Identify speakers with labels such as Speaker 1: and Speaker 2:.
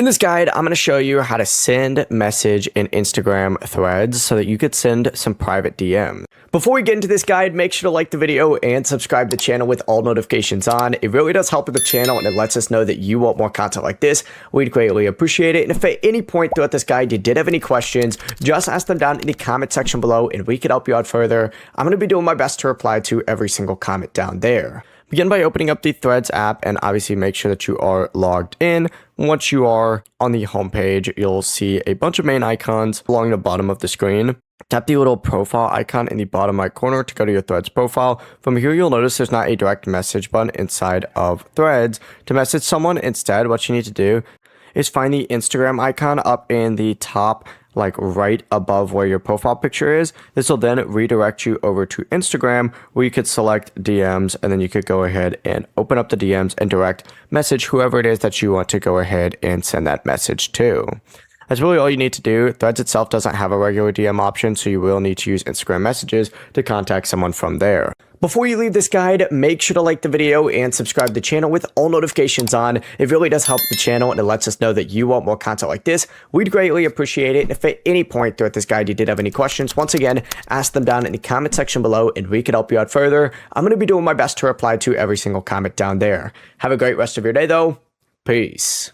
Speaker 1: In this guide, I'm going to show you how to send message in Instagram threads so that you could send some private DM. Before we get into this guide, make sure to like the video and subscribe to the channel with all notifications on. It really does help with the channel and it lets us know that you want more content like this. We'd greatly appreciate it. And if at any point throughout this guide you did have any questions, just ask them down in the comment section below and we could help you out further. I'm going to be doing my best to reply to every single comment down there. Begin by opening up the Threads app and obviously make sure that you are logged in. Once you are on the homepage, you'll see a bunch of main icons along the bottom of the screen. Tap the little profile icon in the bottom right corner to go to your Threads profile. From here, you'll notice there's not a direct message button inside of Threads. To message someone instead, what you need to do is find the Instagram icon up in the top, like right above where your profile picture is. This will then redirect you over to Instagram where you could select DMs and then you could go ahead and open up the DMs and direct message whoever it is that you want to go ahead and send that message to. That's really all you need to do. Threads itself doesn't have a regular DM option, so you will need to use Instagram messages to contact someone from there. Before you leave this guide, make sure to like the video and subscribe to the channel with all notifications on. It really does help the channel and it lets us know that you want more content like this. We'd greatly appreciate it. If at any point throughout this guide you did have any questions, once again, ask them down in the comment section below and we could help you out further. I'm going to be doing my best to reply to every single comment down there. Have a great rest of your day though. Peace.